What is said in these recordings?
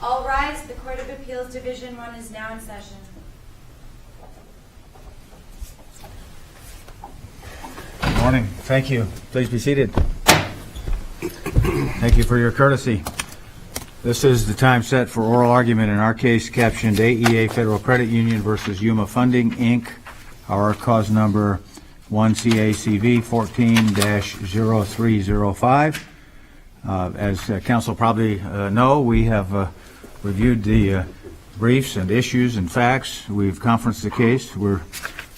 All rise. The Court of Appeals Division 1 is now in session. Good morning. Thank you. Please be seated. Thank you for your courtesy. This is the time set for oral argument in our case captioned AEA Federal Credit Union versus Yuma Funding, Inc. Our cause number 1CA CV140305. As counsel probably know, we have reviewed the briefs and issues and facts. We've conferenced the case. We're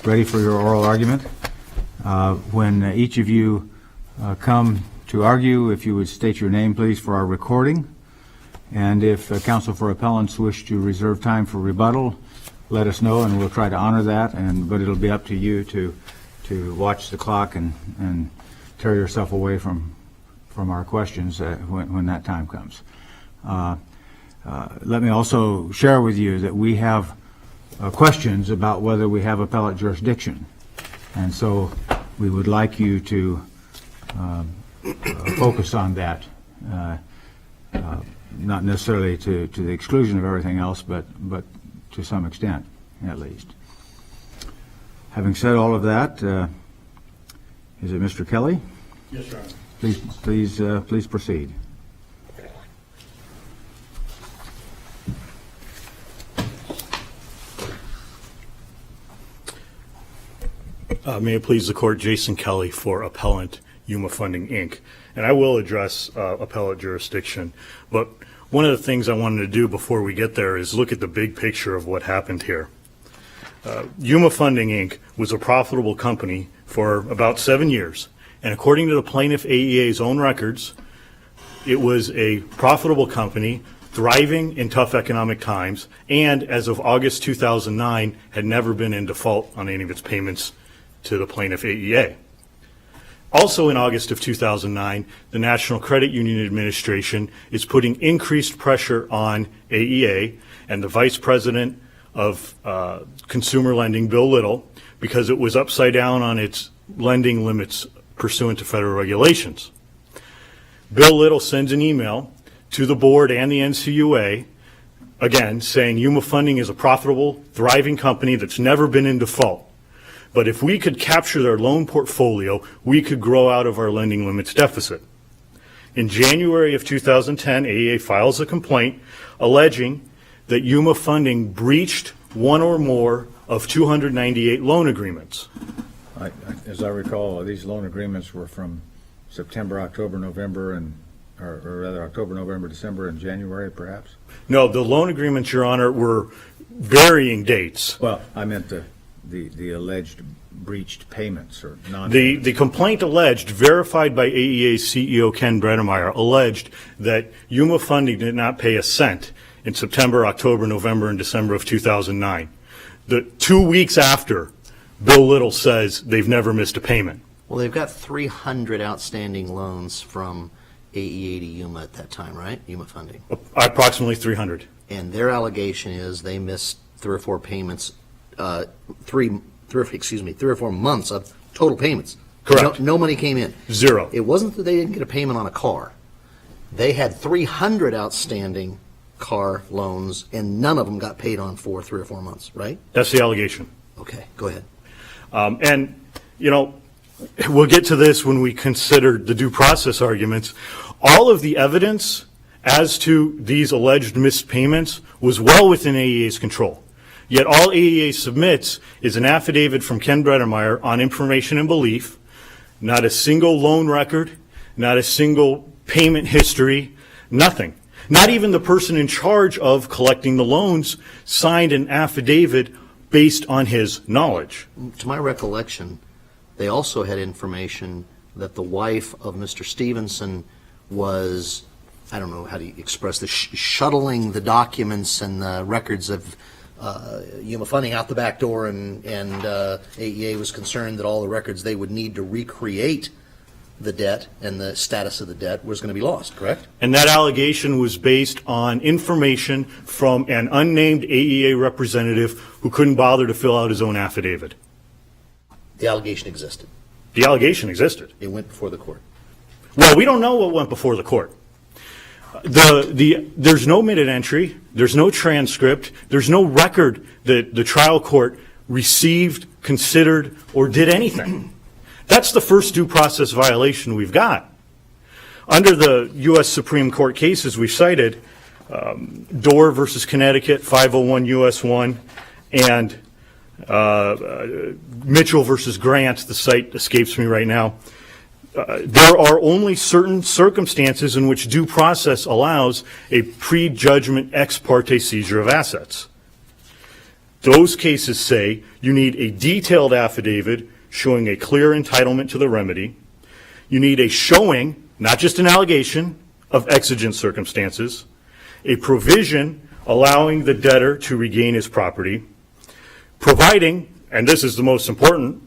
ready for your oral argument. When each of you come to argue, if you would state your name, please, for our recording. And if counsel for appellants wish to reserve time for rebuttal, let us know, and we'll try to honor that. But it'll be up to you to watch the clock and tear yourself away from our questions when that time comes. Let me also share with you that we have questions about whether we have appellate jurisdiction. And so we would like you to focus on that, not necessarily to the exclusion of everything else, but to some extent, at least. Having said all of that, is it Mr. Kelly? Yes, Your Honor. Please proceed. May it please the Court, Jason Kelly for Appellant Yuma Funding, Inc. And I will address appellate jurisdiction, but one of the things I wanted to do before we get there is look at the big picture of what happened here. Yuma Funding, Inc. was a profitable company for about 7 years, and according to the plaintiff AEA's own records, it was a profitable company, thriving in tough economic times, and as of August 2009, had never been in default on any of its payments to the plaintiff AEA. Also in August of 2009, the National Credit Union Administration is putting increased pressure on AEA and the Vice President of Consumer Lending, Bill Little, because it was upside down on its lending limits pursuant to federal regulations. Bill Little sends an email to the board and the NCUA, again, saying Yuma Funding is a profitable, thriving company that's never been in default. But if we could capture their loan portfolio, we could grow out of our lending limits deficit. In January of 2010, AEA files a complaint alleging that Yuma Funding breached one or more of 298 loan agreements. As I recall, these loan agreements were from September, October, November, or rather October, November, December, and January, perhaps? No, the loan agreements, Your Honor, were varying dates. Well, I meant the alleged breached payments or non. The complaint alleged, verified by AEA's CEO Ken Bredemeyer, alleged that Yuma Funding did not pay a cent in September, October, November, and December of 2009. The 2 weeks after, Bill Little says they've never missed a payment. Well, they've got 300 outstanding loans from AEA to Yuma at that time, right? Yuma Funding. Approximately 300. And their allegation is they missed 3 or 4 payments, 3 or 4 months of total payments. Correct. No money came in. Zero. It wasn't that they didn't get a payment on a car. They had 300 outstanding car loans, and none of them got paid on for 3 or 4 months, right? That's the allegation. Okay, go ahead. And, you know, we'll get to this when we consider the due process arguments. All of the evidence as to these alleged missed payments was well within AEA's control. Yet all AEA submits is an affidavit from Ken Bredemeyer on information and belief, not a single loan record, not a single payment history, nothing. Not even the person in charge of collecting the loans signed an affidavit based on his knowledge. To my recollection, they also had information that the wife of Mr. Stevenson was, I don't know how to express this, shuttling the documents and the records of Yuma Funding out the back door, and AEA was concerned that all the records they would need to recreate the debt and the status of the debt was going to be lost, correct? And that allegation was based on information from an unnamed AEA representative who couldn't bother to fill out his own affidavit. The allegation existed. The allegation existed. It went before the court. Well, we don't know what went before the court. There's no minute entry, there's no transcript, there's no record that the trial court received, considered, or did anything. That's the first due process violation we've got. Under the U.S. Supreme Court cases we cited, Dorr versus Connecticut, 501 U.S. 1, and Mitchell versus Grant, the site escapes me right now, there are only certain circumstances in which due process allows a pre-judgment ex parte seizure of assets. Those cases say you need a detailed affidavit showing a clear entitlement to the remedy. You need a showing, not just an allegation, of exigent circumstances, a provision allowing the debtor to regain his property, providing, and this is the most important,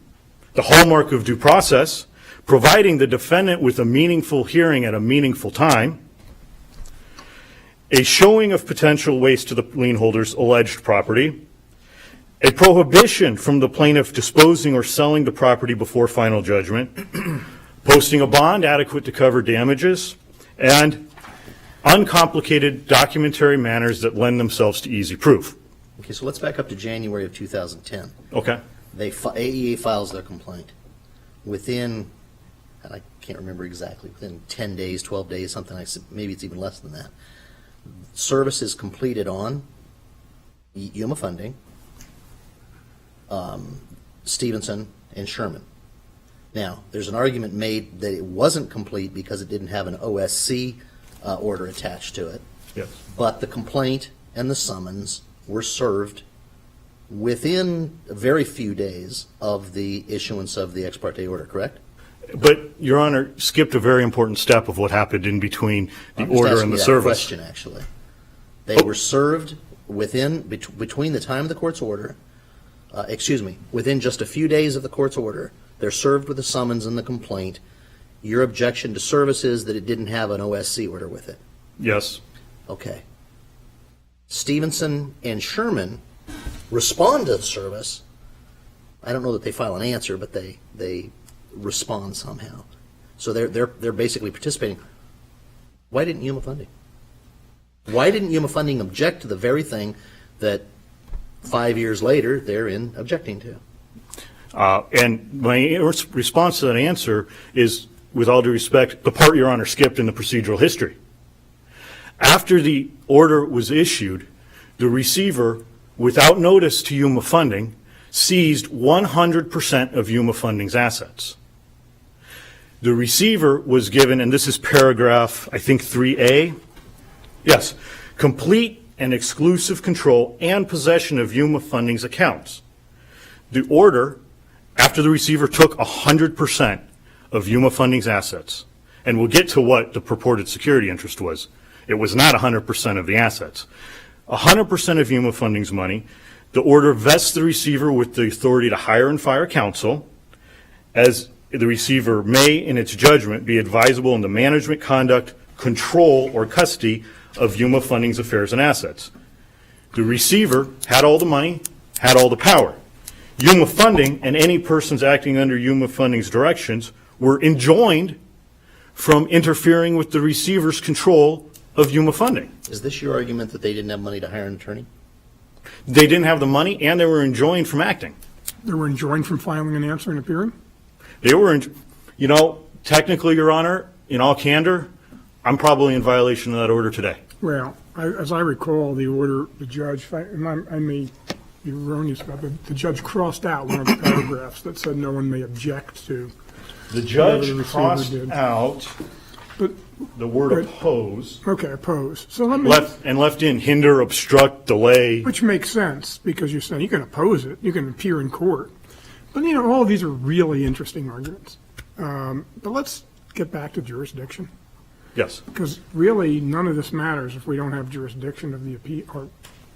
the hallmark of due process, providing the defendant with a meaningful hearing at a meaningful time, a showing of potential waste to the lien holder's alleged property, a prohibition from the plaintiff disposing or selling the property before final judgment, posting a bond adequate to cover damages, and uncomplicated documentary manners that lend themselves to easy proof. Okay, so let's back up to January of 2010. Okay. AEA files their complaint. Within, and I can't remember exactly, within 10 days, 12 days, something like that, maybe it's even less than that. Service is completed on Yuma Funding, Stevenson, and Sherman. Now, there's an argument made that it wasn't complete because it didn't have an OSC order attached to it. Yes. But the complaint and the summons were served within a very few days of the issuance of the ex parte order, correct? But, Your Honor, skipped a very important step of what happened in between the order and the service. Question, actually. They were served between the time of the court's order, within just a few days of the court's order, they're served with the summons and the complaint. Your objection to service is that it didn't have an OSC order with it. Yes. Okay. Stevenson and Sherman respond to the service. I don't know that they file an answer, but they respond somehow. So they're basically participating. Why didn't Yuma Funding? Why didn't Yuma Funding object to the very thing that 5 years later they're objecting to? And my response to that answer is, with all due respect, the part Your Honor skipped in the procedural history. After the order was issued, the receiver, without notice to Yuma Funding, seized 100% of Yuma Funding's assets. The receiver was given, and this is paragraph, I think, 3A, yes, complete and exclusive control and possession of Yuma Funding's accounts. The order, after the receiver took 100% of Yuma Funding's assets, and we'll get to what the purported security interest was. It was not 100% of the assets. 100% of Yuma Funding's money. The order vests the receiver with the authority to hire and fire counsel, as the receiver may, in its judgment, be advisable in the management, conduct, control, or custody of Yuma Funding's affairs and assets. The receiver had all the money, had all the power. Yuma Funding and any persons acting under Yuma Funding's directions were enjoined from interfering with the receiver's control of Yuma Funding. Is this your argument that they didn't have money to hire an attorney? They didn't have the money, and they were enjoined from acting. They were enjoined from filing an answer and appearing? They were, technically, Your Honor, in all candor, I'm probably in violation of that order today. Well, as I recall, the order, the judge, I may be erroneous about it, the judge crossed out one of the paragraphs that said no one may object to. The judge the crossed did. out But, the word oppose. okay, oppose. So let me, left in hinder, obstruct, delay. which makes sense, because you're saying you can oppose it, you can appear in court. But, all of these are really interesting arguments. But let's get back to jurisdiction. Yes. Because really, none of this matters if we don't have jurisdiction of the appeal, or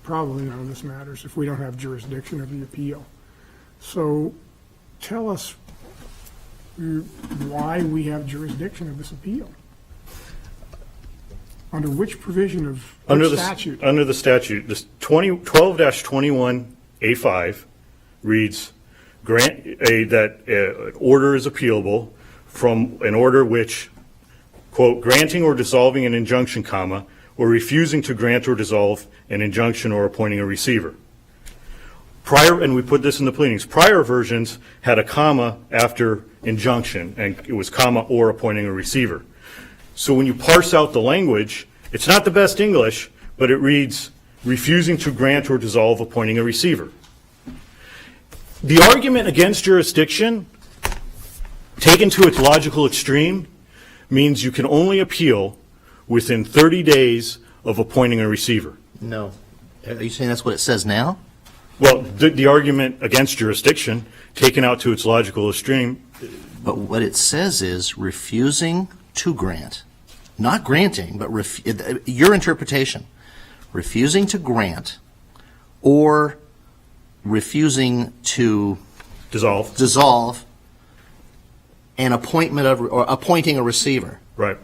probably none of this matters if we don't have jurisdiction of the appeal. So tell us why we have jurisdiction of this appeal. Under which provision of statute? Under the statute, this 12-21A5 reads, that order is appealable from an order which, quote, granting or dissolving an injunction, comma, or refusing to grant or dissolve an injunction or appointing a receiver. Prior, and we put this in the pleadings, prior versions had a comma after injunction, and it was comma or appointing a receiver. So when you parse out the language, it's not the best English, but it reads, refusing to grant or dissolve appointing a receiver. The argument against jurisdiction, taken to its logical extreme, means you can only appeal within 30 days of appointing a receiver. No. Are you saying that's what it says now? Well, the argument against jurisdiction, taken out to its logical extreme. But what it says is refusing to grant, not granting, but your interpretation, refusing to grant or refusing to Dissolve. an appointment of, or appointing a receiver. Right.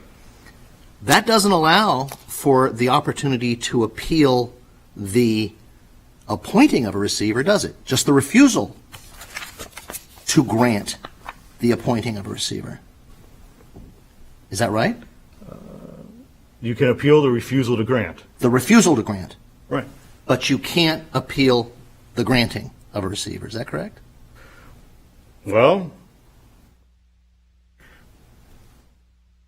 That doesn't allow for the opportunity to appeal the appointing of a receiver, does it? Just the refusal to grant the appointing of a receiver. Is that right? You can appeal the refusal to grant. The refusal to grant, Right. but you can't appeal the granting of a receiver. Is that correct? Well,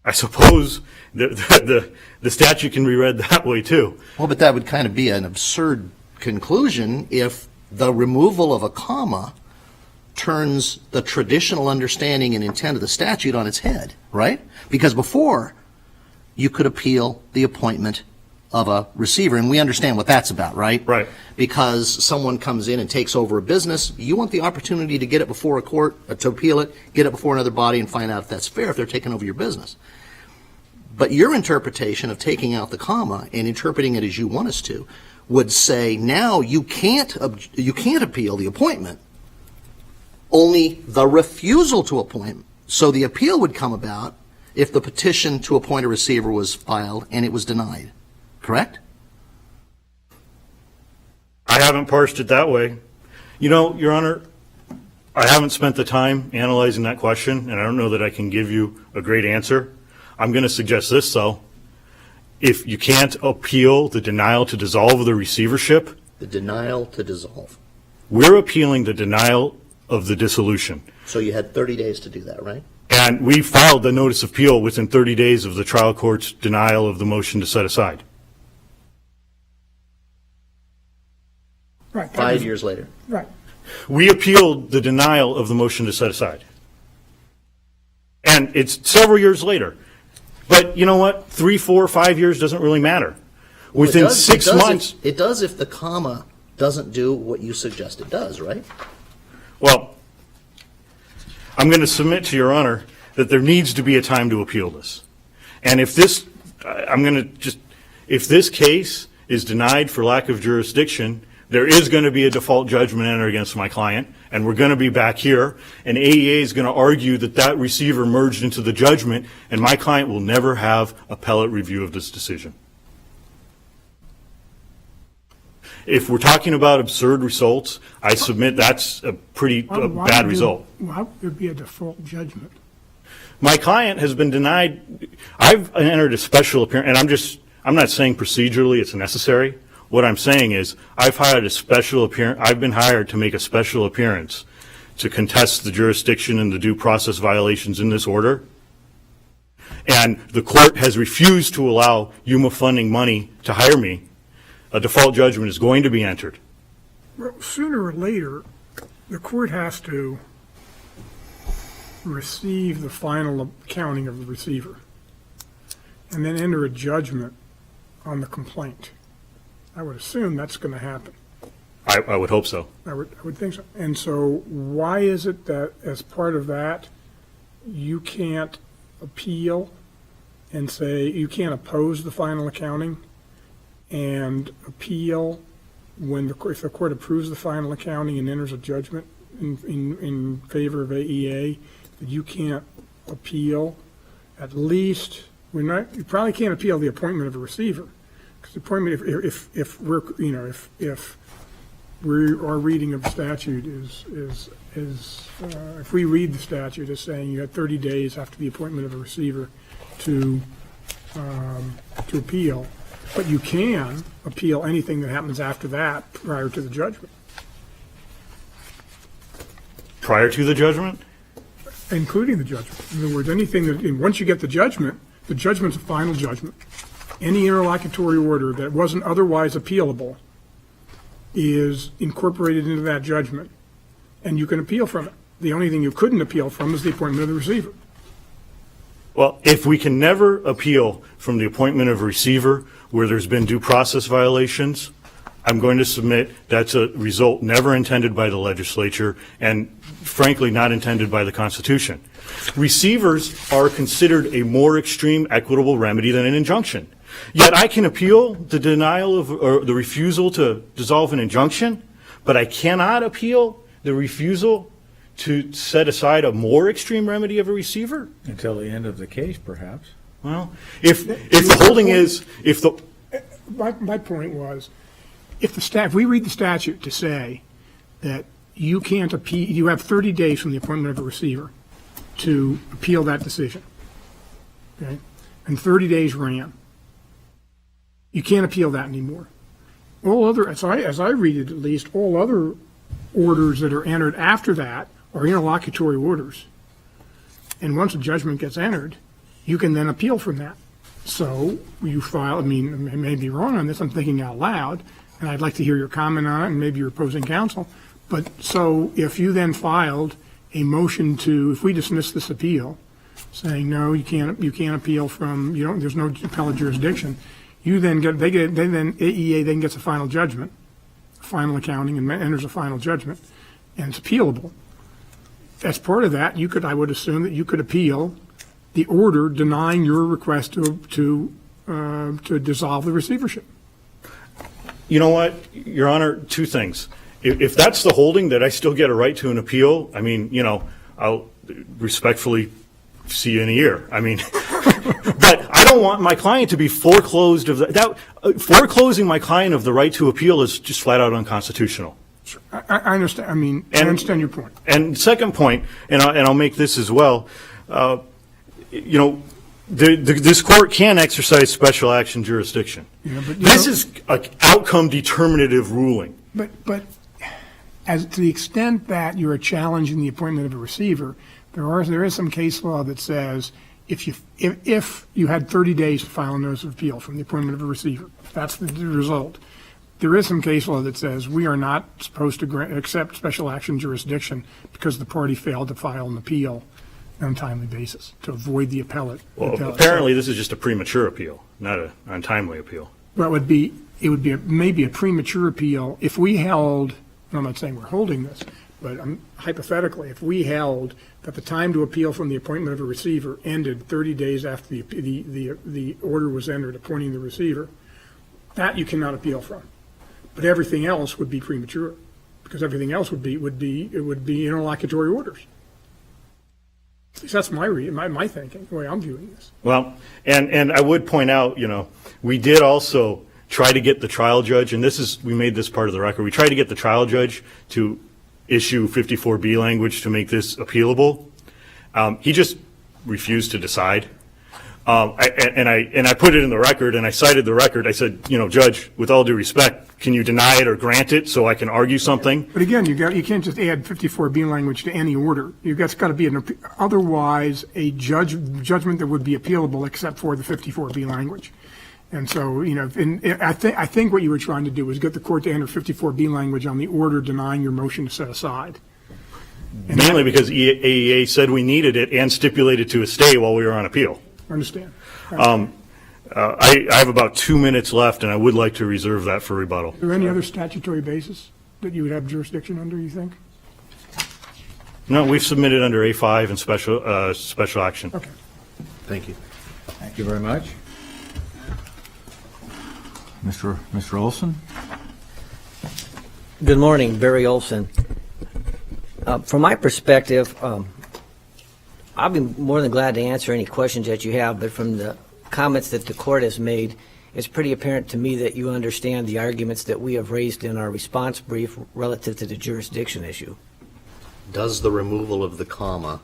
I suppose the statute can be read that way too. Well, but that would kind of be an absurd conclusion if the removal of a comma turns the traditional understanding and intent of the statute on its head, right? Because before, you could appeal the appointment of a receiver, and we understand what that's about, right? Right. Because someone comes in and takes over a business, you want the opportunity to get it before a court, to appeal it, get it before another body, and find out if that's fair if they're taking over your business. But your interpretation of taking out the comma and interpreting it as you want us to would say now you can't appeal the appointment, only the refusal to appoint. So the appeal would come about if the petition to appoint a receiver was filed and it was denied. Correct? I haven't parsed it that way. You know, Your Honor, I haven't spent the time analyzing that question, and I don't know that I can give you a great answer. I'm going to suggest this, though. If you can't appeal the denial to dissolve the receivership, The denial to dissolve. we're appealing the denial of the dissolution. So you had 30 days to do that, right? And we filed the notice of appeal within 30 days of the trial court's denial of the motion to set aside. Right. that 5 was- years later. Right. We appealed the denial of the motion to set aside. And it's several years later. But you know what? 3, 4, 5 years doesn't really matter. Within It does- 6 it does months. It does if the comma doesn't do what you suggest it does, right? Well, I'm going to submit to Your Honor that there needs to be a time to appeal this. And if this, if this case is denied for lack of jurisdiction, there is going to be a default judgment entered against my client, and we're going to be back here, and AEA is going to argue that that receiver merged into the judgment, and my client will never have appellate review of this decision. If we're talking about absurd results, I submit that's a pretty Why bad would result. Why would there be a default judgment? My client has been denied. I've entered a special appearance, and I'm not saying procedurally it's necessary. What I'm saying is I've hired a special appearance. I've been hired to make a special appearance to contest the jurisdiction and the due process violations in this order. And the court has refused to allow UMA funding money to hire me. A default judgment is going to be entered. Well, sooner or later, the court has to receive the final accounting of the receiver and then enter a judgment on the complaint. I would assume that's going to happen. I would hope so. I would think so. And so why is it that as part of that, you can't appeal and say, you can't oppose the final accounting and appeal if the court approves the final accounting and enters a judgment in favor of AEA, that you can't appeal at least, you probably can't appeal the appointment of a receiver. Because the appointment, if our reading of the statute is if we read the statute as saying you had 30 days after the appointment of a receiver to appeal, But you can appeal anything that happens after that prior to the judgment, Prior to the judgment? including the judgment. In other words, anything that, and once you get the judgment's a final judgment. Any interlocutory order that wasn't otherwise appealable is incorporated into that judgment, and you can appeal from it. The only thing you couldn't appeal from is the appointment of the receiver. Well, if we can never appeal from the appointment of a receiver where there's been due process violations, I'm going to submit that's a result never intended by the legislature and frankly not intended by the Constitution. Receivers are considered a more extreme equitable remedy than an injunction. Yet I can appeal the denial of or the refusal to dissolve an injunction, but I cannot appeal the refusal to set aside a more extreme remedy of a receiver? Until the end of the case, perhaps. Well, if the holding is, if the... My point was, if we read the statute to say that you can't appeal, you have 30 days from the appointment of a receiver to appeal that decision, okay? And 30 days ran. You can't appeal that anymore. All other, as I read it at least, all other orders that are entered after that are interlocutory orders. And once a judgment gets entered, you can then appeal from that. So you file, I mean, I may be wrong on this, I'm thinking out loud, and I'd like to hear your comment on it, and maybe your opposing counsel. But so if you then filed a motion to, if we dismiss this appeal, saying, no, you can't appeal from, there's no appellate jurisdiction, you then get, then AEA then gets a final judgment, final accounting, and enters a final judgment, and it's appealable. As part of that, I would assume that you could appeal the order denying your request to dissolve the receivership. You know what, Your Honor, two things. If that's the holding, that I still get a right to an appeal, I mean, I'll respectfully see you in a year. I mean, but I don't want my client to be foreclosed of that. Foreclosing my client of the right to appeal is just flat out unconstitutional. I understand. I mean, I understand your point. And second point, and I'll make this as well. This court can exercise special action jurisdiction. Yeah, but this is an outcome determinative ruling. But as to the extent that you're challenging the appointment of a receiver, there is some case law that says if you had 30 days to file a notice of appeal from the appointment of a receiver, that's the result. There is some case law that says we are not supposed to accept special action jurisdiction because the party failed to file an appeal on a timely basis to avoid the appellate. Well, apparently this is just a premature appeal, not an untimely appeal. Well, it would be maybe a premature appeal if we held, and I'm not saying we're holding this, but hypothetically, if we held that the time to appeal from the appointment of a receiver ended 30 days after the order was entered appointing the receiver, that you cannot appeal from. But everything else would be premature, because everything else would be interlocutory orders. At least that's my thinking, the way I'm viewing this. Well, and I would point out, we did also try to get the trial judge, and we made this part of the record, we tried to get the trial judge to issue 54B language to make this appealable. He just refused to decide. And I put it in the record, and I cited the record. I said, Judge, with all due respect, can you deny it or grant it so I can argue something? But again, you can't just add 54B language to any order. It's got to be otherwise a judgment that would be appealable except for the 54B language. And so, I think what you were trying to do was get the court to enter 54B language on the order denying your motion to set aside. Mainly because AEA said we needed it and stipulated to a stay while we were on appeal. I understand. I have about 2 minutes left, and I would like to reserve that for rebuttal. Is there any other statutory basis that you would have jurisdiction under, you think? No, we've submitted under A5 and special action. Okay. Thank you. Thank you very much. Mr. Olson? Good morning, Barry Olson. From my perspective, I'll be more than glad to answer any questions that you have, but from the comments that the court has made, it's pretty apparent to me that you understand the arguments that we have raised in our response brief relative to the jurisdiction issue. Does the removal of the comma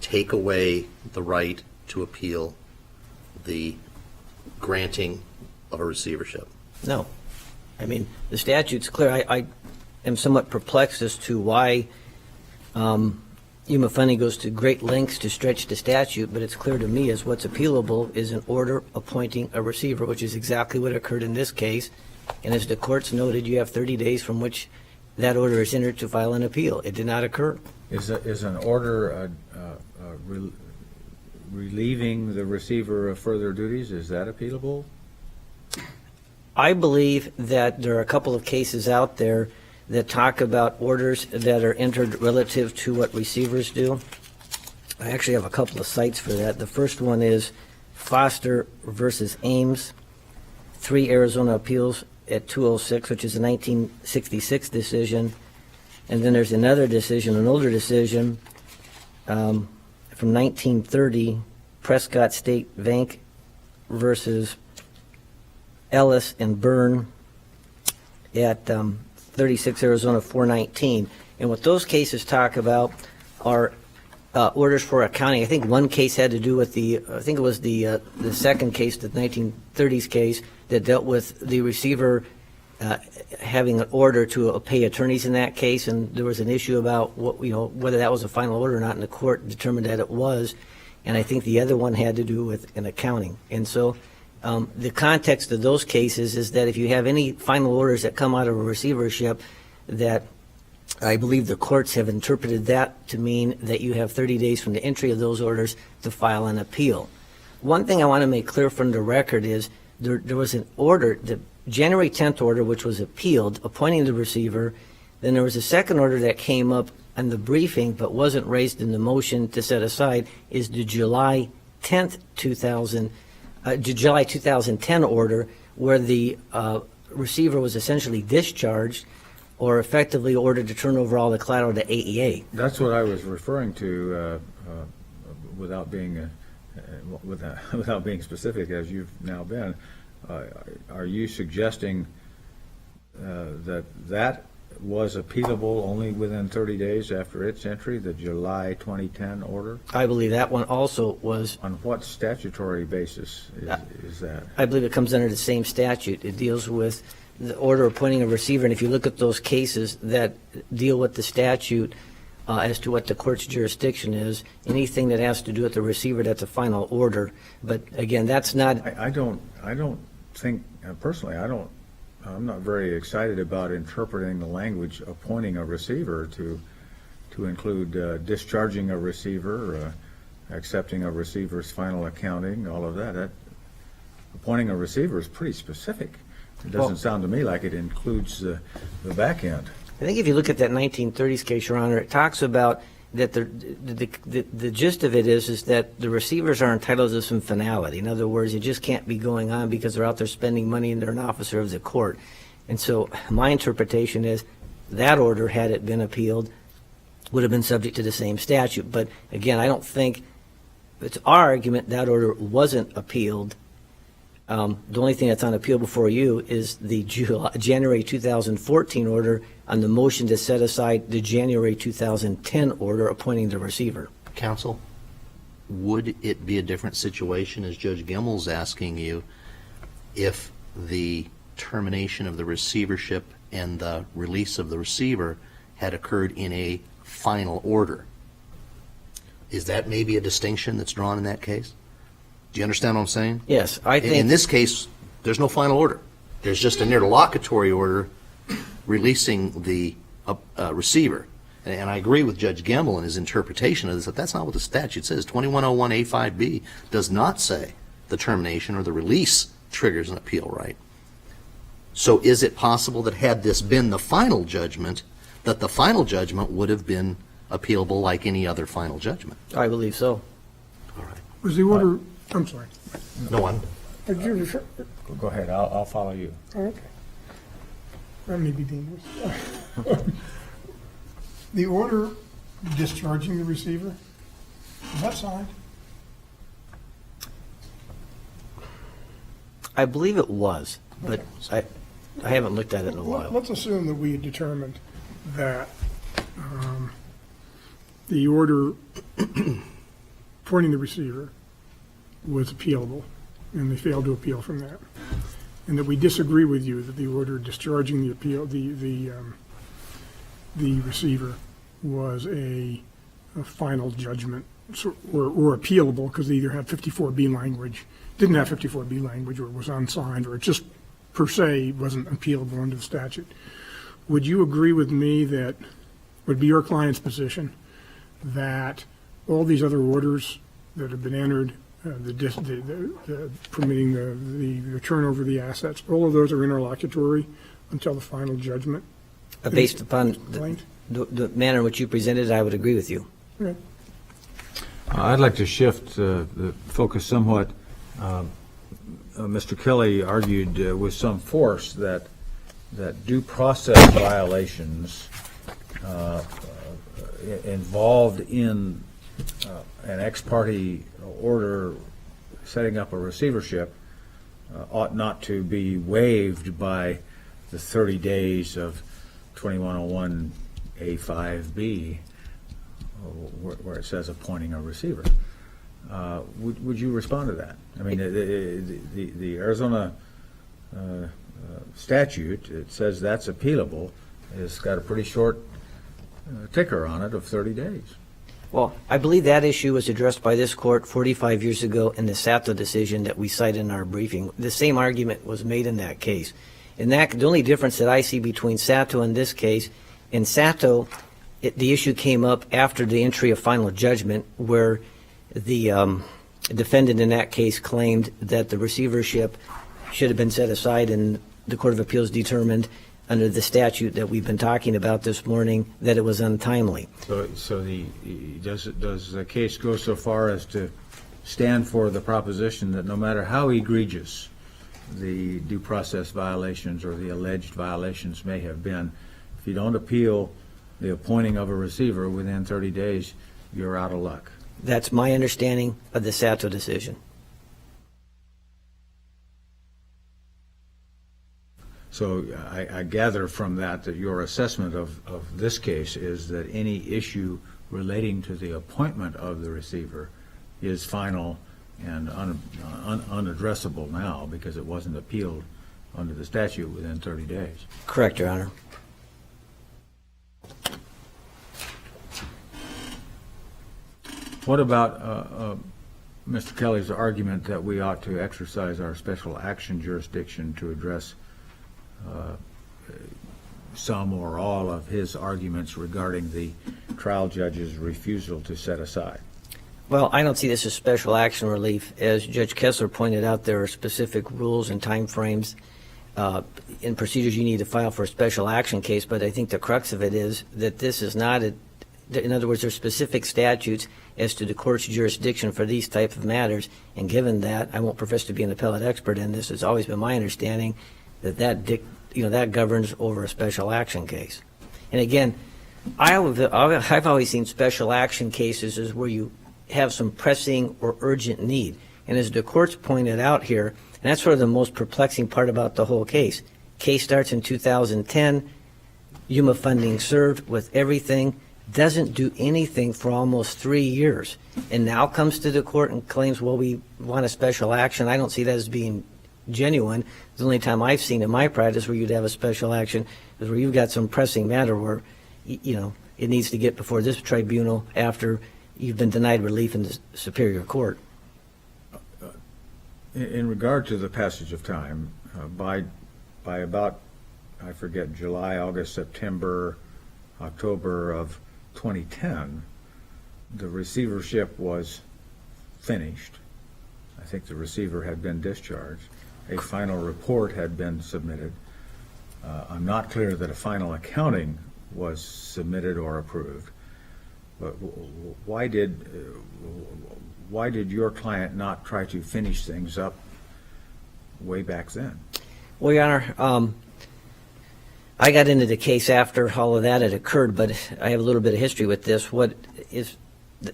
take away the right to appeal the granting of a receivership. No. I mean, the statute's clear. I am somewhat perplexed as to why Yuma Funding goes to great lengths to stretch the statute, but it's clear to me as what's appealable is an order appointing a receiver, which is exactly what occurred in this case. And as the courts noted, you have 30 days from which that order is entered to file an appeal. It did not occur. Is an order relieving the receiver of further duties, is that appealable? I believe that there are a couple of cases out there that talk about orders that are entered relative to what receivers do. I actually have a couple of cites for that. The first one is Foster versus Ames, 3 Arizona appeals at 206, which is a 1966 decision. And then there's another decision, an older decision from 1930, Prescott State Bank versus Ellis and Byrne at 36 Arizona 419. And what those cases talk about are orders for accounting. I think one case had to do with I think it was the second case, the 1930s case, that dealt with the receiver having an order to pay attorneys in that case, and there was an issue about whether that was a final order or not, and the court determined that it was. And I think the other one had to do with an accounting. And so the context of those cases is that if you have any final orders that come out of a receivership, that I believe the courts have interpreted that to mean that you have 30 days from the entry of those orders to file an appeal. One thing I want to make clear from the record is there was an order, the January 10th order, which was appealed, appointing the receiver. Then there was a second order that came up in the briefing but wasn't raised in the motion to set aside, is the July 2010 order, where the receiver was essentially discharged or effectively ordered to turn over all the collateral to AEA. That's what I was referring to, without being specific, as you've now been. Are you suggesting that was appealable only within 30 days after its entry, the July 2010 order? I believe that one also was. On what statutory basis is that? I believe it comes under the same statute. It deals with the order appointing a receiver, and if you look at those cases that deal with the statute as to what the court's jurisdiction is, anything that has to do with the receiver, that's a final order. But again, that's not. I don't think, personally, I'm not very excited about interpreting the language appointing a receiver to include discharging a receiver, accepting a receiver's final accounting, all of that. Appointing a receiver is pretty specific. It doesn't sound to me like it includes the back end. I think if you look at that 1930s case, Your Honor, it talks about that the gist of it is that the receivers are entitled to some finality. In other words, it just can't be going on because they're out there spending money and they're an officer of the court. And so my interpretation is that order, had it been appealed, would have been subject to the same statute. But again, I don't think it's our argument that order wasn't appealed. The only thing that's on appeal before you is the January 2014 order on the motion to set aside the January 2010 order appointing the receiver. Counsel, would it be a different situation, as Judge Gimmel's asking you, if the termination of the receivership and the release of the receiver had occurred in a final order? Is that maybe a distinction that's drawn in that case? Do you understand what I'm saying? Yes, I think. In this case, there's no final order. There's just an interlocutory order releasing the receiver. And I agree with Judge Gemmel in his interpretation of this, that that's not what the statute says. 2101A5B does not say the termination or the release triggers an appeal right. So is it possible that had this been the final judgment, that the final judgment would have been appealable like any other final judgment? I believe so. All right. Was the order, I'm sorry. No one. Did you refer? Go ahead, I'll follow you. Oh, okay. That may be dangerous. The order discharging the receiver, is that signed? I believe it was, but I haven't looked at it in a while. Let's assume that we had determined that the order appointing the receiver was appealable, and they failed to appeal from that. and that we disagree with you that the order discharging the appeal, the receiver was a final judgment or appealable because they either had 54B language, didn't have 54B language, or it was unsigned, or it just per se wasn't appealable under the statute. Would you agree with me that would be your client's position that all these other orders that have been entered, permitting the turnover of the assets, all of those are interlocutory until the final judgment? Based upon Complaint? the manner in which you presented, I would agree with you. Okay. I'd like to shift the focus somewhat. Mr. Kelly argued with some force that due process violations involved in an ex parte order setting up a receivership ought not to be waived by the 30 days of 2101A5B, where it says appointing a receiver. Would you respond to that? I mean, the Arizona statute, it says that's appealable. It's got a pretty short ticker on it of 30 days. Well, I believe that issue was addressed by this court 45 years ago in the Sato decision that we cite in our briefing. The same argument was made in that case. In that, the only difference that I see between Sato and this case, in Sato, the issue came up after the entry of final judgment, where the defendant in that case claimed that the receivership should have been set aside, and the Court of Appeals determined under the statute that we've been talking about this morning that it was untimely. So does the case go so far as to stand for the proposition that no matter how egregious the due process violations or the alleged violations may have been, if you don't appeal the appointing of a receiver within 30 days, you're out of luck? That's my understanding of the Sato decision. So I gather from that your assessment of this case is that any issue relating to the appointment of the receiver is final and unaddressable now because it wasn't appealed under the statute within 30 days. Correct, Your Honor. What about Mr. Kelly's argument that we ought to exercise our special action jurisdiction to address some or all of his arguments regarding the trial judge's refusal to set aside? Well, I don't see this as special action relief. As Judge Kessler pointed out, there are specific rules and timeframes and procedures you need to file for a special action case, but I think the crux of it is that this is not in other words, there are specific statutes as to the court's jurisdiction for these type of matters, and given that, I won't profess to be an appellate expert in this, it's always been my understanding that governs over a special action case. And again, I've always seen special action cases as where you have some pressing or urgent need. And as the court's pointed out here, and that's sort of the most perplexing part about the whole case. Case starts in 2010, UMA funding served with everything, doesn't do anything for almost 3 years, and now comes to the court and claims, well, we want a special action. I don't see that as being genuine. The only time I've seen in my practice where you'd have a special action is where you've got some pressing matter where, it needs to get before this tribunal after you've been denied relief in the Superior Court. In regard to the passage of time, by about, I forget, July, August, September, October of 2010, the receivership was finished. I think the receiver had been discharged. A final report had been submitted. I'm not clear that a final accounting was submitted or approved. But why did your client not try to finish things up way back then? Well, Your Honor, I got into the case after all of that had occurred, but I have a little bit of history with this.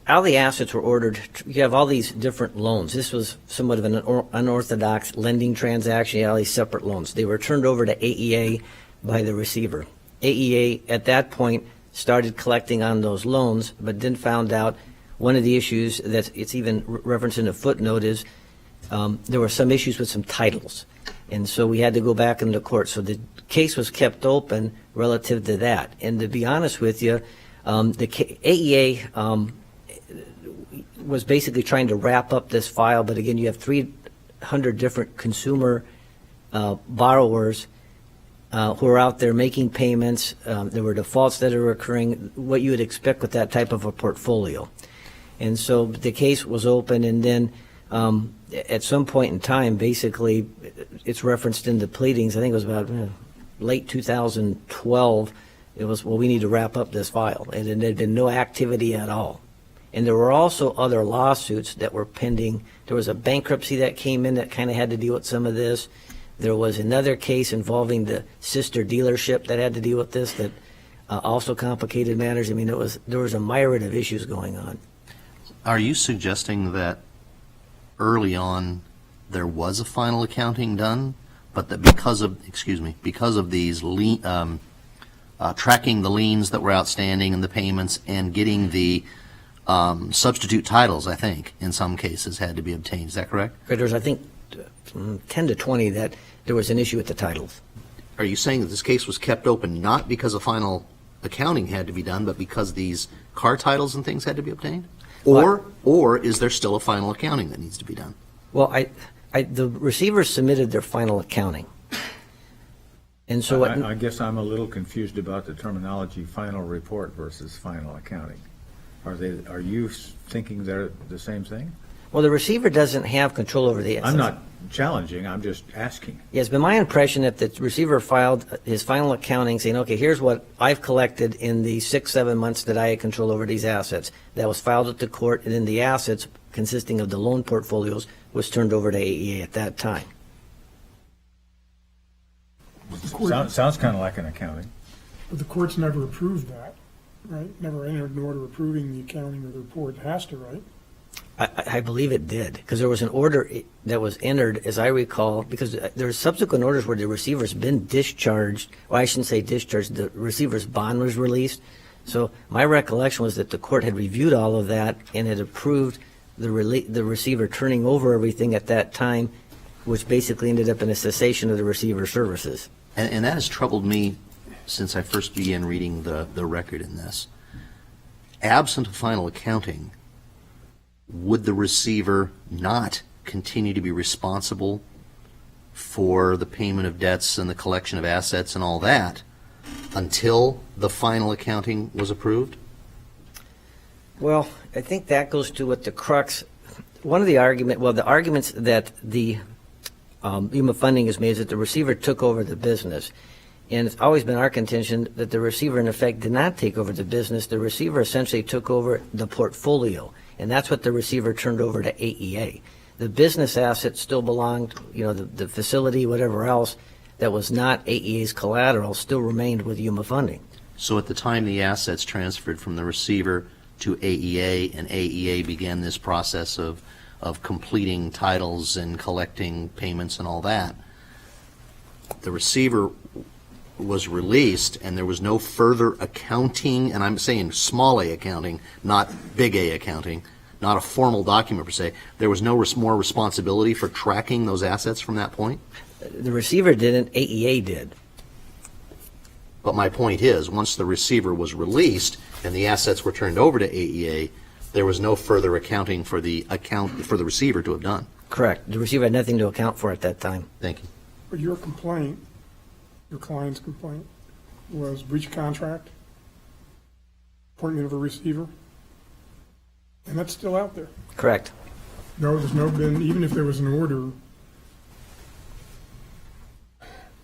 All the assets were ordered. You have all these different loans. This was somewhat of an unorthodox lending transaction. You had all these separate loans. They were turned over to AEA by the receiver. AEA, at that point, started collecting on those loans, but then found out one of the issues that it's even referenced in a footnote is there were some issues with some titles. And so we had to go back into court. So the case was kept open relative to that. And to be honest with you, AEA was basically trying to wrap up this file, but again, you have 300 different consumer borrowers who are out there making payments. There were defaults that are occurring, what you would expect with that type of a portfolio. And so the case was open, and then at some point in time, basically, it's referenced in the pleadings, I think it was about late 2012, it was, well, we need to wrap up this file, and there had been no activity at all. And there were also other lawsuits that were pending. There was a bankruptcy that came in that kind of had to deal with some of this. There was another case involving the sister dealership that had to deal with this that also complicated matters. I mean, there was a myriad of issues going on. Are you suggesting that early on there was a final accounting done, but that because of these tracking the liens that were outstanding and the payments and getting the substitute titles, I think, in some cases had to be obtained. Is that correct? There's, I think, 10 to 20 that there was an issue with the titles. Are you saying that this case was kept open not because a final accounting had to be done, but because these car titles and things had to be obtained? Or is there still a final accounting that needs to be done? Well, the receivers submitted their final accounting. And so I guess I'm a little confused about the terminology final report versus final accounting. Are you thinking they're the same thing? well, the receiver doesn't have control over the assets. I'm not challenging, I'm just asking. Yeah, it's been my impression that the receiver filed his final accounting saying, okay, here's what I've collected in the 6-7 months that I had control over these assets. That was filed at the court, and then the assets consisting of the loan portfolios was turned over to AEA at that time. Sounds kind of like an accounting. But the court's never approved that, right? Never entered an order approving the accounting or the report. It has to, right? I believe it did, because there was an order that was entered, as I recall, because there were subsequent orders where the receiver's been discharged, well, I shouldn't say discharged, the receiver's bond was released. So my recollection was that the court had reviewed all of that and had approved the receiver turning over everything at that time, which basically ended up in a cessation of the receiver services. And that has troubled me since I first began reading the record in this. Absent of final accounting, would the receiver not continue to be responsible for the payment of debts and the collection of assets and all that until the final accounting was approved? Well, I think that goes to what the crux, one of the arguments that the UMA funding has made is that the receiver took over the business. And it's always been our contention that the receiver, in effect, did not take over the business. The receiver essentially took over the portfolio, and that's what the receiver turned over to AEA. The business assets still belonged, the facility, whatever else, that was not AEA's collateral still remained with UMA funding. So at the time the assets transferred from the receiver to AEA, and AEA began this process of completing titles and collecting payments and all that, the receiver was released and there was no further accounting, and I'm saying small a accounting, not big A accounting, not a formal document per se. There was no more responsibility for tracking those assets from that point? The receiver didn't, AEA did. But my point is, once the receiver was released and the assets were turned over to AEA, there was no further accounting for the receiver to have done. Correct. The receiver had nothing to account for at that time. Thank you. But your complaint, your client's complaint, was breach of contract, appointment of a receiver, and that's still out there. Correct. No, there's no been, even if there was an order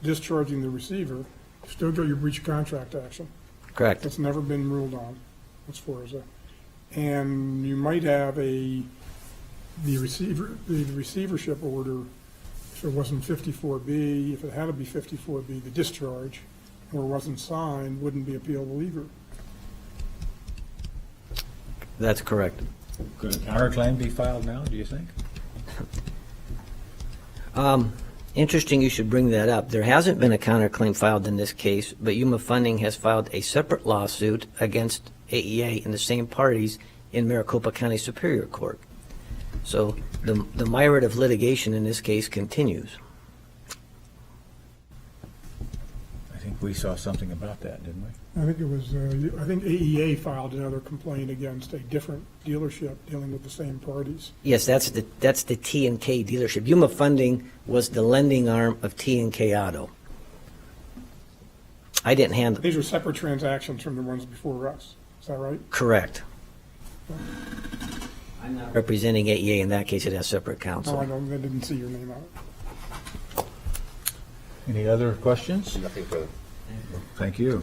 discharging the receiver, you still got your breach of contract action. Correct. That's never been ruled on, as far as and you might have the receivership order, if it wasn't 54B, if it had to be 54B, the discharge, or wasn't signed, wouldn't be appealable either. That's correct. Could a counterclaim be filed now, do you think? Interesting you should bring that up. There hasn't been a counterclaim filed in this case, but UMA Funding has filed a separate lawsuit against AEA and the same parties in Maricopa County Superior Court. So the myriad of litigation in this case continues. I think we saw something about that, didn't we? I think it was, I think AEA filed another complaint against a different dealership dealing with the same parties. Yes, that's the T&K dealership. Yuma Funding was the lending arm of T&K Auto. I didn't handle. These are separate transactions from the ones before us. Is that right? Correct. I'm not representing AEA. In that case, it has separate counsel. Oh, I didn't see your name on it. Any other questions? Nothing further. Thank you.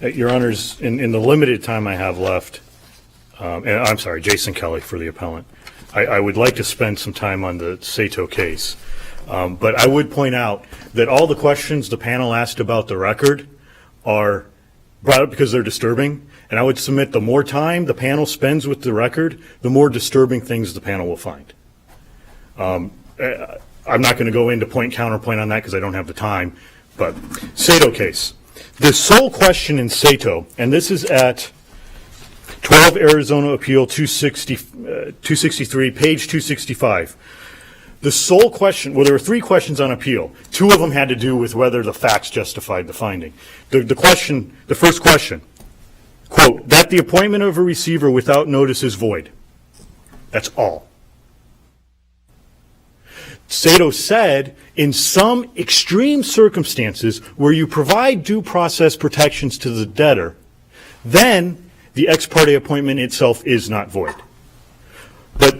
Your Honors, in the limited time I have left, and I'm sorry, Jason Kelly for the appellant, I would like to spend some time on the Sato case. But I would point out that all the questions the panel asked about the record are brought up because they're disturbing, and I would submit the more time the panel spends with the record, the more disturbing things the panel will find. I'm not going to go into point counterpoint on that because I don't have the time, but Sato case. The sole question in Sato, and this is at 12 Arizona Appeal 263, page 265. The sole question, well, there were three questions on appeal. Two of them had to do with whether the facts justified the finding. The first question, quote, that the appointment of a receiver without notice is void. That's all. Sato said, in some extreme circumstances where you provide due process protections to the debtor, then the ex parte appointment itself is not void. But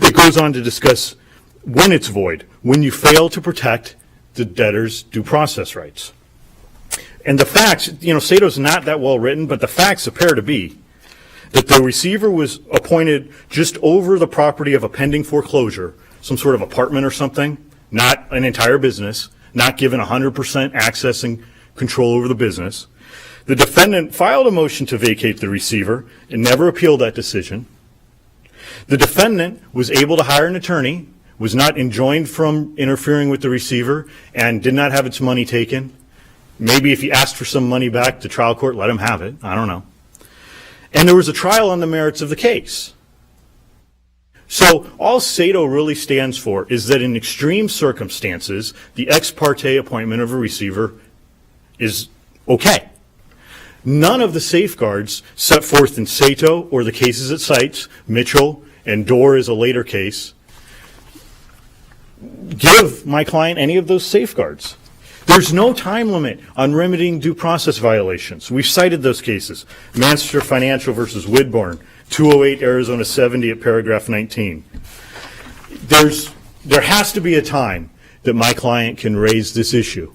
it goes on to discuss when it's void, when you fail to protect the debtor's due process rights. And the facts, Sato's not that well written, but the facts appear to be that the receiver was appointed just over the property of a pending foreclosure, some sort of apartment or something, not an entire business, not given 100% access and control over the business. The defendant filed a motion to vacate the receiver and never appealed that decision. The defendant was able to hire an attorney, was not enjoined from interfering with the receiver, and did not have its money taken. Maybe if he asked for some money back, the trial court let him have it. I don't know. And there was a trial on the merits of the case. So all Sato really stands for is that in extreme circumstances, the ex parte appointment of a receiver is okay. None of the safeguards set forth in Sato or the cases it cites, Mitchell and Dorr is a later case, give my client any of those safeguards. There's no time limit on remedying due process violations. We've cited those cases. Manchester Financial versus Widborn, 208 Arizona 70 at paragraph 19. There has to be a time that my client can raise this issue.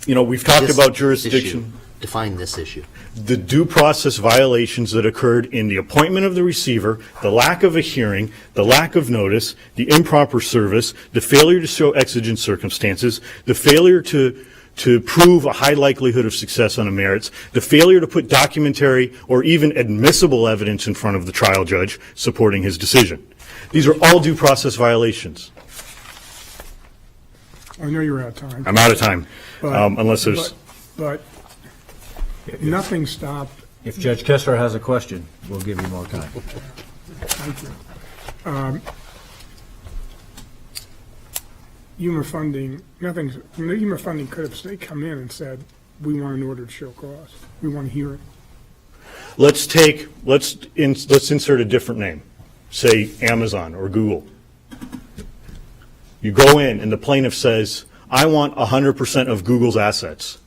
We've talked about jurisdiction. Define this issue. The due process violations that occurred in the appointment of the receiver, the lack of a hearing, the lack of notice, the improper service, the failure to show exigent circumstances, the failure to prove a high likelihood of success on the merits, the failure to put documentary or even admissible evidence in front of the trial judge supporting his decision. These are all due process violations. I know you're out of time. I'm out of time, But- unless there's... But nothing stopped, If Judge Kessler has a question, we'll give you more time. thank you. Yuma Funding, Yuma Funding could have come in and said, we want an order to show cause. We want to hear it. Let's insert a different name, say Amazon or Google. You go in and the plaintiff says, I want 100% of Google's assets.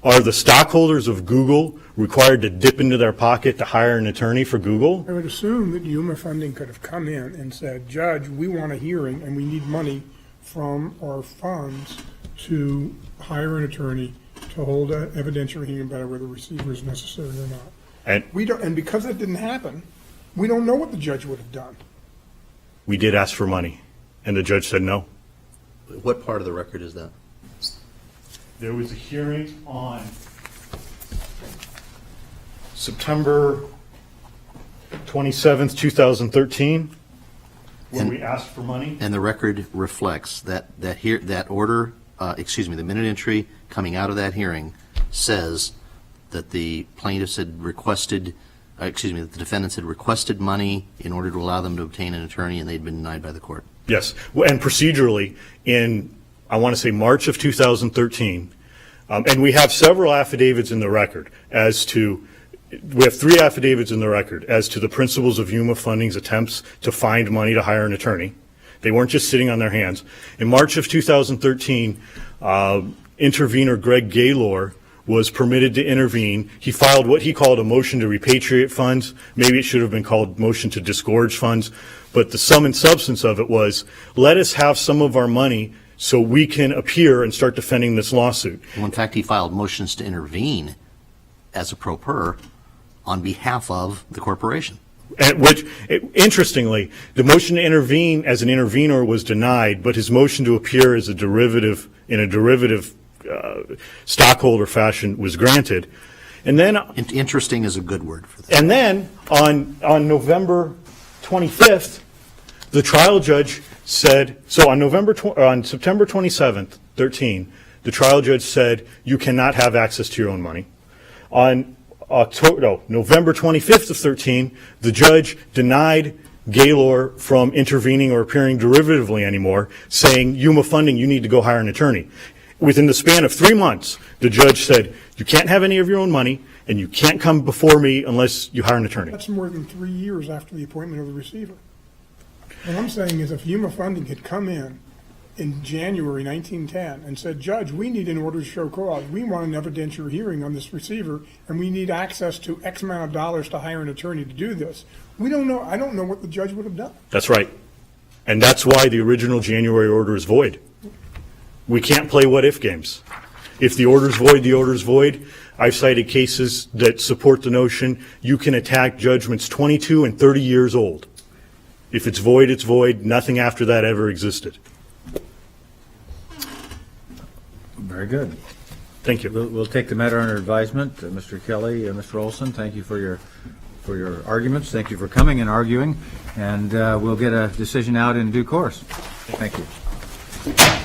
Are the stockholders of Google required to dip into their pocket to hire an attorney for Google? I would assume that Yuma Funding could have come in and said, Judge, we want a hearing and we need money from our funds to hire an attorney to hold an evidentiary hearing about whether the receiver is necessary or not. And because that didn't happen, we don't know what the judge would have done. We did ask for money, and the judge said no. What part of the record is that? There was a hearing on September 27th, 2013. when we asked for money. And the record reflects that order, the minute entry coming out of that hearing says that the plaintiffs had requested, that the defendants had requested money in order to allow them to obtain an attorney, and they'd been denied by the court. Yes, and procedurally, in, I want to say, March of 2013, and we have several affidavits in the record we have 3 affidavits in the record as to the principles of Yuma Funding's attempts to find money to hire an attorney. They weren't just sitting on their hands. In March of 2013, intervener Greg Gaylor was permitted to intervene. He filed what he called a motion to repatriate funds. Maybe it should have been called motion to disgorge funds. But the sum and substance of it was, let us have some of our money so we can appear and start defending this lawsuit. Well, in fact, he filed motions to intervene as a pro per on behalf of the corporation. And which, interestingly, the motion to intervene as an intervener was denied, but his motion to appear as a derivative, in a derivative stockholder fashion, was granted. And then Interesting is a good word for that. And then on November 25th, the trial judge said, so on September 27th, 13, the trial judge said, you cannot have access to your own money. On November 25th of 13, the judge denied Gaylor from intervening or appearing derivatively anymore, saying, Yuma Funding, you need to go hire an attorney. Within the span of 3 months, the judge said, you can't have any of your own money, and you can't come before me unless you hire an attorney. That's more than 3 years after the appointment of the receiver. What I'm saying is if Yuma Funding had come in January 1910 and said, Judge, we need an order to show cause. We want an evidentiary hearing on this receiver, and we need access to X amount of dollars to hire an attorney to do this. We don't know. I don't know what the judge would have done. That's right. And that's why the original January order is void. We can't play what-if games. If the order's void, the order's void. I've cited cases that support the notion you can attack judgments 22 and 30 years old. If it's void, it's void. Nothing after that ever existed. Very good. Thank you. We'll take the matter under advisement. Mr. Kelly, Mr. Olson, thank you for your arguments. Thank you for coming and arguing, and we'll get a decision out in due course. Thank you.